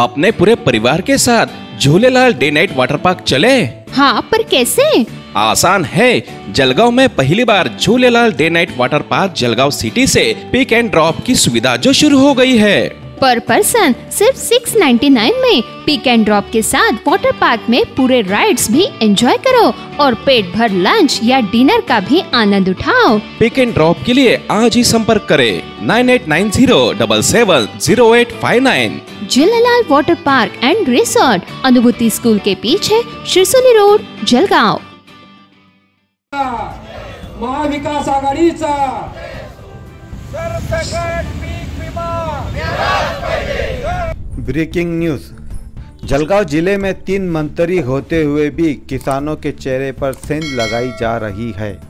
अपने पूरे परिवार के साथ Jhulelal day night water park चले। हाँ, पर कैसे? आसान है। जलगांव में पहली बार Jhulelal day night water park Jalgaon city से पिक एंड ड्रॉप की सुविधा जो शुरू हो गई है। पर पर्सन सिर्फ 699 में पिक एंड ड्रॉप के साथ वाटर पार्क में पूरे राइड्स भी एंजॉय करो और पेट भर लंच या डिनर का भी आनंद उठाओ। पिक एंड ड्रॉप के लिए आज ही संपर्क करें 9890770859। Jhulelal water park end resort, अनुभूति स्कूल के पीछे, शिरसोली रोड, जलगांव। महाविकास आघाडीचा ब्रेकिंग न्यूज। जलगांव जिले में 3 मंत्री होते हुए भी किसानों के चेहरे पर सेंध लगाई जा रही है।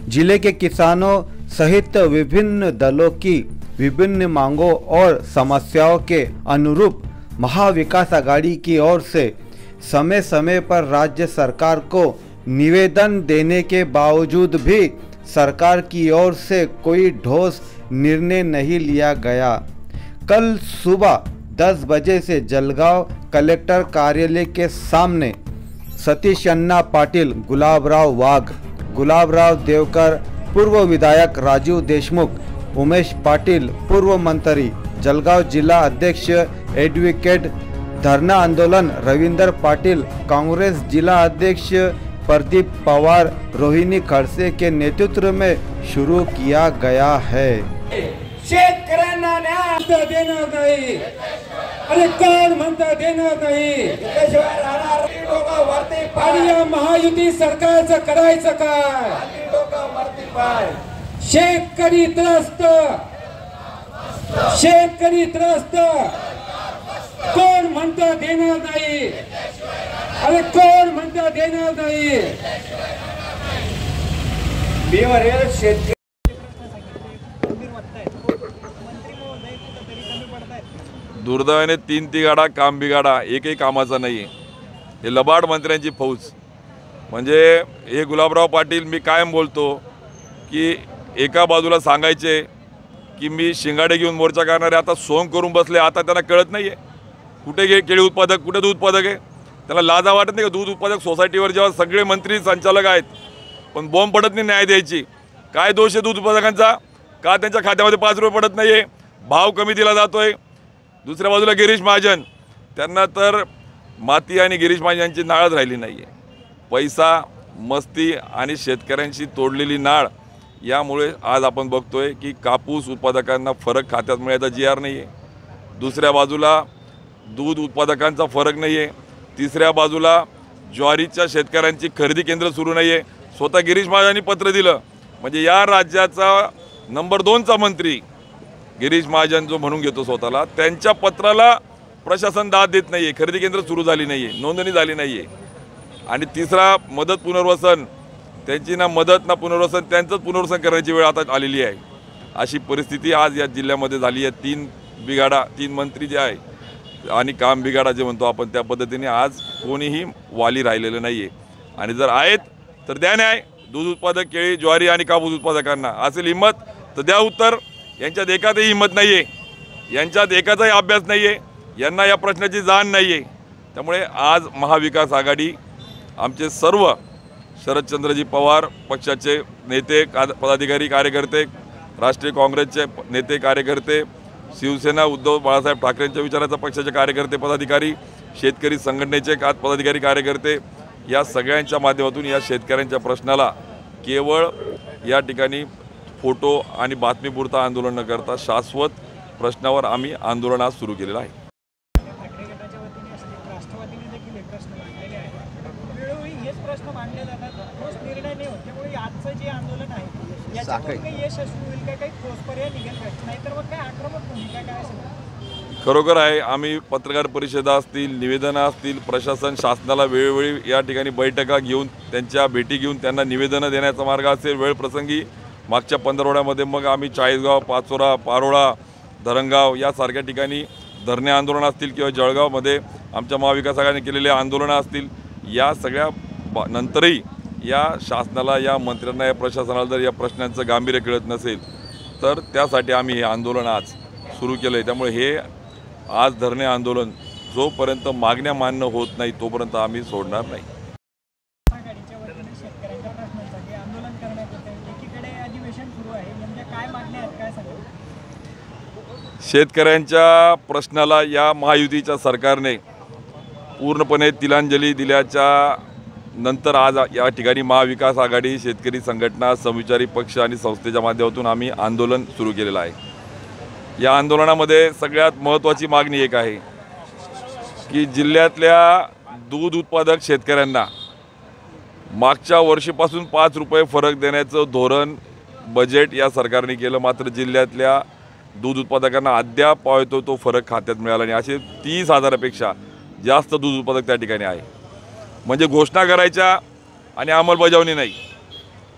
जिले के किसानों सहित विभिन्न दलों की विभिन्न मांगों और समस्याओं के अनुरूप महाविकास आघाड़ी की ओर से समय समय पर राज्य सरकार को निवेदन देने के बावजूद भी सरकार की ओर से कोई ठोस निर्णय नहीं लिया गया। कल सुबह 10 बजे से जलगांव कलेक्टर कार्यालय के सामने सतीश अन्ना पाटिल, गुलाबराव वाघ, गुलाबराव देवकर, पूर्व विधायक राजीव देशमुख, उमेश पाटिल, पूर्व मंत्री, जलगांव जिला अध्यक्ष एडवोकेट धरना आंदोलन रविंदर पाटिल, कांग्रेस जिला अध्यक्ष प्रदीप पवार, रोहिणी खड़से के नेतृत्व में शुरू किया गया है। शेतकऱ्यांना न्याय देणार नाही, अरे कोण म्हणतं देणार नाही? आणि या महायुती सरकारचं करायचं काय? शेतकरी त्रस्त, शेतकरी त्रस्त, कोण म्हणतं देणार नाही? अरे कोण म्हणतं देणार नाही? शेतकरी दुर्दैवाने 3 तिगाडा काम बिगाडा एकही कामाचा नाही आहे। हे लबाड मंत्र्यांची फौज। म्हणजे हे गुलाबराव पाटील, मी कायम बोलतो की एका बाजूला सांगायचे की मी शिंगाडे घेऊन मोर्चा करणारे, आता सोंग करून बसले। आता त्यांना कळत नाही आहे कुठे केळी उत्पादक, कुठे दूध उत्पादक आहे। त्याला लाजा वाटत नाही का? दूध उत्पादक सोसायटीवर जेव्हा सगळे मंत्री संचालक आहेत पण बॉम्ब पडत नाही न्याय द्यायची। काय दोष आहे दूध उत्पादकांचा? का त्यांच्या खात्यामध्ये 5 रुपये पडत नाही आहे? भाव कमी दिला जातोय। दुसऱ्या बाजूला गिरीश महाजन, त्यांना तर माती आणि गिरीश महाजन यांची नाळच राहिली नाही आहे। पैसा, मस्ती आणि शेतकऱ्यांशी तोडलेली नाळ, यामुळे आज आपण बघतोय की कापूस उत्पादकांना फरक खात्यात मिळायचा GR नाही आहे। दुसऱ्या बाजूला दूध उत्पादकांचा फरक नाही आहे। तिसऱ्या बाजूला ज्वारीच्या शेतकऱ्यांची खरेदी केंद्र सुरू नाही आहे। स्वतः गिरीश महाजनांनी पत्र दिलं। म्हणजे या राज्याचा नंबर 2चा मंत्री गिरीश महाजन जो म्हणून घेतो स्वतःला, त्यांच्या पत्राला प्रशासन दाद देत नाही आहे। खरेदी केंद्र सुरू झाली नाही आहे, नोंदणी झाली नाही आहे। आणि तिसरा मदत पुनर्वसन, त्यांची ना मदत ना पुनर्वसन, त्यांचंच पुनर्वसन करण्याची वेळ आता आलेली आहे। अशी परिस्थिती आज या जिल्ह्यामध्ये झाली आहे। 3 बिघाडा, 3 मंत्री जे आहे आणि काम बिघाडा जे म्हणतो आपण, त्या पद्धतीने आज कोणीही वाली राहिलेलं नाही आहे। आणि जर आहेत तर द्या न्याय। दूध उत्पादक, केळी, ज्वारी आणि कापूस उत्पादकांना असेल हिंमत तर द्या उत्तर। यांच्यात एकातही हिंमत नाही आहे, यांच्यात एकाचाही अभ्यास नाही आहे, यांना या प्रश्नाची जाण नाही आहे। त्यामुळे आज महाविकास आघाडी, आमचे सर्व शरदचंद्रजी पवार पक्षाचे नेते, पदाधिकारी, कार्यकर्ते, राष्ट्रीय काँग्रेसचे नेते, कार्यकर्ते, शिवसेना उद्धव बाळासाहेब ठाकरेंच्या विचाराचा पक्षाचे कार्यकर्ते, पदाधिकारी, शेतकरी संघटनेचे पदाधिकारी, कार्यकर्ते, या सगळ्यांच्या माध्यमातून या शेतकऱ्यांच्या प्रश्नाला केवळ या ठिकाणी फोटो आणि बातमीपुरता आंदोलन न करता शाश्वत प्रश्नावर आम्ही आंदोलन आज सुरू केलेलं आहे। खरोखर आहे, आम्ही पत्रकार परिषदा असतील, निवेदनं असतील, प्रशासन शासनाला वेळोवेळी या ठिकाणी बैठका घेऊन, त्यांच्या भेटी घेऊन त्यांना निवेदनं देण्याचा मार्ग असेल। वेळ प्रसंगी मागच्या 15 मग आम्ही चाळीसगाव, पाचोरा, पारोळा, धरणगाव यासारख्या ठिकाणी धरणे आंदोलन असतील किंवा जळगावमध्ये आमच्या महाविकास आघाडीने केलेले आंदोलनं असतील, या सगळ्या नंतरही या शासनाला, या मंत्र्यांना, या प्रशासनाला जर या प्रश्नांचं गांभीर्य कळत नसेल तर त्यासाठी आम्ही हे आंदोलन आज सुरू केलं आहे। त्यामुळे हे आज धरणे आंदोलन जोपर्यंत मागण्या मान्य होत नाही तोपर्यंत आम्ही सोडणार नाही. आघाडीच्या वतीने शेतकऱ्यांच्या प्रश्नांसाठी आंदोलन करण्यात येते. एकीकडे अधिवेशन सुरू आहे, म्हणजे काय मागण्या आहेत, काय सांगाल? शेतकऱ्यांच्या प्रश्नाला या महायुतीच्या सरकारने पूर्णपणे तिलांजली दिल्याच्या नंतर आज या ठिकाणी महाविकास आघाडी, शेतकरी संघटना, समविचारी पक्ष आणि संस्थेच्या माध्यमातून आम्ही आंदोलन सुरू केलेलं आहे. या आंदोलनामध्ये सगळ्यात महत्त्वाची मागणी एक आहे की जिल्ह्यातल्या दूध उत्पादक शेतकऱ्यांना मागच्या वर्षीपासून 5 रुपये फरक देण्याचं धोरण बजेट या सरकारने केलं, मात्र जिल्ह्यातल्या दूध उत्पादकांना अद्याप पावतो तो फरक खात्यात मिळाला नाही. असे 30,000पेक्षा जास्त दूध उत्पादक त्या ठिकाणी आहे. म्हणजे घोषणा करायच्या आणि अंमलबजावणी नाही,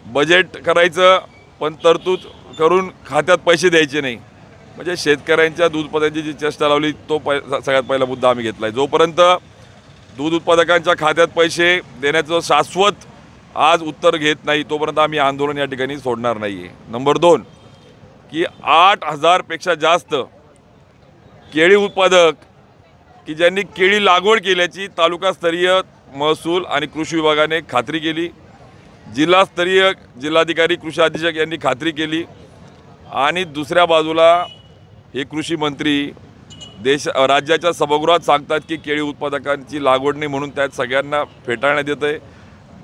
बजेट करायचं पण तरतूद करून खात्यात पैसे द्यायचे नाही. म्हणजे शेतकऱ्यांच्या दूध उत्पादकांची जी चेष्टा लावली तो सगळ्यात पहिला मुद्दा आम्ही घेतला आहे. जोपर्यंत दूध उत्पादकांच्या खात्यात पैसे देण्याचं शाश्वत आज उत्तर घेत नाही तोपर्यंत आम्ही आंदोलन या ठिकाणी सोडणार नाही आहे. नंबर 2 की 8,000पेक्षा जास्त केळी उत्पादक की ज्यांनी केळी लागवड केल्याची तालुकास्तरीय महसूल आणि कृषी विभागाने खात्री केली, जिल्हास्तरीय जिल्हाधिकारी, कृषी अधीक्षक यांनी खात्री केली, आणि दुसऱ्या बाजूला हे कृषी मंत्री राज्याच्या सभागृहात सांगतात की केळी उत्पादकांची लागवड नाही म्हणून त्यात सगळ्यांना फेटाळण्यात येतं आहे.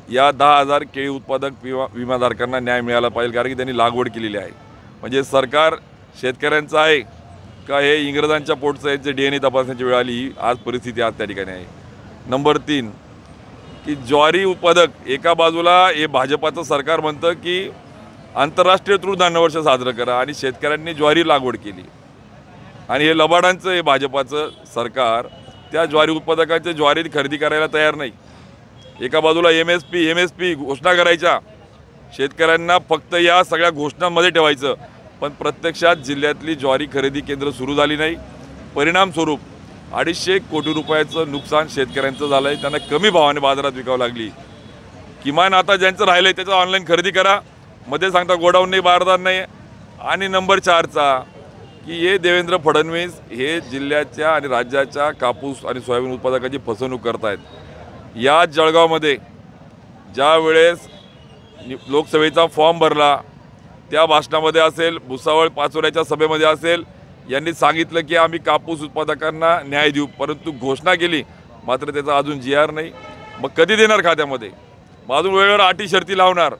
या 10,000 केळी उत्पादक विमाधारकांना न्याय मिळाला पाहिजे, कारण की त्यांनी लागवड केलेली आहे. म्हणजे सरकार शेतकऱ्यांचं आहे का हे इंग्रजांच्या पोटचं यांचे DNA तपासण्याची वेळ आली, ही आज परिस्थिती आज त्या ठिकाणी आहे. नंबर 3 की ज्वारी उत्पादक एका बाजूला हे भाजपाचं सरकार म्हणतं की आंतरराष्ट्रीय तृणधान्य वर्ष साजरं करा आणि शेतकऱ्यांनी ज्वारी लागवड केली, आणि हे लबाडांचं हे भाजपाचं सरकार त्या ज्वारी उत्पादकांच्या ज्वारी खरेदी करायला तयार नाही. एका बाजूला MSP घोषणा करायच्या, शेतकऱ्यांना फक्त या सगळ्या घोषणांमध्ये ठेवायचं, पण प्रत्यक्षात जिल्ह्यातली ज्वारी खरेदी केंद्र सुरू झाली नाही. परिणामस्वरूप 250 कोटी रुपयाचं नुकसान शेतकऱ्यांचं झालं आहे. त्यांना कमी भावाने बाजारात विकावं लागली. किमान आता ज्यांचं राहिलं आहे त्याचं ऑनलाईन खरेदी करा, मध्ये सांगता गोडाऊन नाही, बारदार नाही. आणि नंबर 4 की हे देवेंद्र फडणवीस हे जिल्ह्याच्या आणि राज्याच्या कापूस आणि सोयाबीन उत्पादकांची फसवणूक करत आहेत. या जळगावमध्ये ज्या वेळेस लोकसभेचा फॉर्म भरला त्या भाषणामध्ये असेल, भुसावळ पाचोऱ्याच्या सभेमध्ये असेल, यांनी सांगितलं की आम्ही कापूस उत्पादकांना न्याय देऊ, परंतु घोषणा केली मात्र त्याचा अजून GR नाही. मग कधी देणार खात्यामध्ये? मग अजून वेळेवर अटी शर्ती लावणार.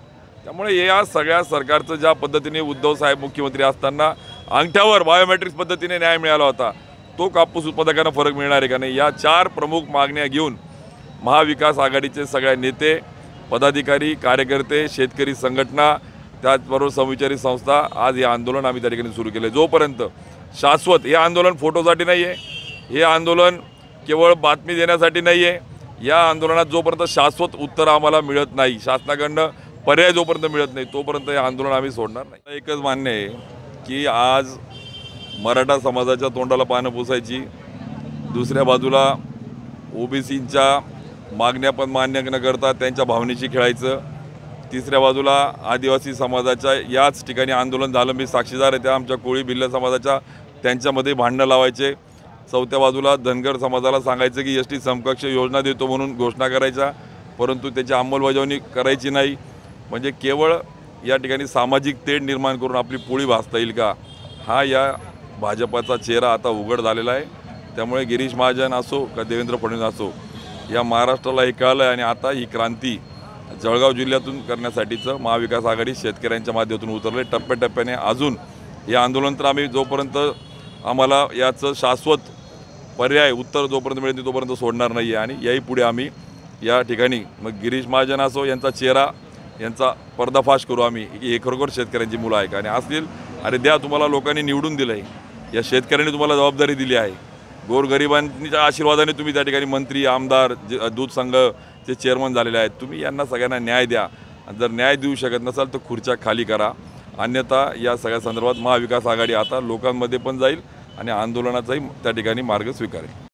त्यामुळे या सगळ्या सरकारचं ज्या पद्धतीने उद्धव साहेब मुख्यमंत्री असताना अंगठ्यावर बायोमेट्रिक्स पद्धतीने न्याय मिळाला होता, तो कापूस उत्पादकांना फरक मिळणार आहे का नाही, या 4 प्रमुख मागण्या घेऊन महाविकास आघाडीचे सगळे नेते, पदाधिकारी, कार्यकर्ते, शेतकरी संघटना, त्याचबरोबर समविचारी संस्था आज हे आंदोलन आम्ही त्या ठिकाणी सुरू केलं. जोपर्यंत शाश्वत, हे आंदोलन फोटोसाठी नाही आहे, हे आंदोलन केवळ बातमी देण्यासाठी नाही आहे, या आंदोलनात जोपर्यंत शाश्वत उत्तर आम्हाला मिळत नाही, शासनाकडनं पर्याय जोपर्यंत मिळत नाही तोपर्यंत हे आंदोलन आम्ही सोडणार नाही. एकच मान्य आहे की आज मराठा समाजाच्या तोंडाला पानं पुसायची, दुसऱ्या बाजूला OBCच्या मागण्या पण मान्य न करता त्यांच्या भावनेशी खेळायचं, तिसऱ्या बाजूला आदिवासी समाजाच्या याच ठिकाणी आंदोलन झालं, मी साक्षीदार आहे, त्या आमच्या कोळी भिल्ल समाजाच्या त्यांच्यामध्ये भांडणं लावायचे, चौथ्या बाजूला धनगर समाजाला सांगायचं की ST समकक्ष योजना देतो म्हणून घोषणा करायच्या, परंतु त्याची अंमलबजावणी करायची नाही. म्हणजे केवळ या ठिकाणी सामाजिक तेढ निर्माण करून आपली पोळी भासता येईल का, हा या भाजपाचा चेहरा आता उघड झालेला आहे. त्यामुळे गिरीश महाजन असो का देवेंद्र फडणवीस असो, या महाराष्ट्राला हे कळलं आहे आणि आता ही क्रांती जळगाव जिल्ह्यातून करण्यासाठीचं महाविकास आघाडी शेतकऱ्यांच्या माध्यमातून उतरले. टप्प्याटप्प्याने अजून हे आंदोलन तर आम्ही जोपर्यंत आम्हाला याचं शाश्वत पर्याय उत्तर जोपर्यंत मिळेल तोपर्यंत सोडणार नाही आहे. आणि याही पुढे आम्ही या ठिकाणी मग गिरीश महाजन असो यांचा चेहरा यांचा पर्दाफाश करू आम्ही की हे खरोखर शेतकऱ्यांची मुलं आहे का, आणि असतील अरे द्या, तुम्हाला लोकांनी निवडून दिलं आहे, या शेतकऱ्यांनी तुम्हाला जबाबदारी दिली आहे, गोरगरिबांच्या आशीर्वादाने तुम्ही त्या ठिकाणी मंत्री, आमदार, दूध संघचे चेअरमन झालेले आहेत, तुम्ही यांना सगळ्यांना न्याय द्या. आणि जर न्याय देऊ शकत नसाल तर खुर्च्या खाली करा, अन्यथा या सगळ्या संदर्भात महाविकास आघाडी आता लोकांमध्ये पण जाईल आणि आंदोलनाचाही त्या ठिकाणी मार्ग स्वीकारेल.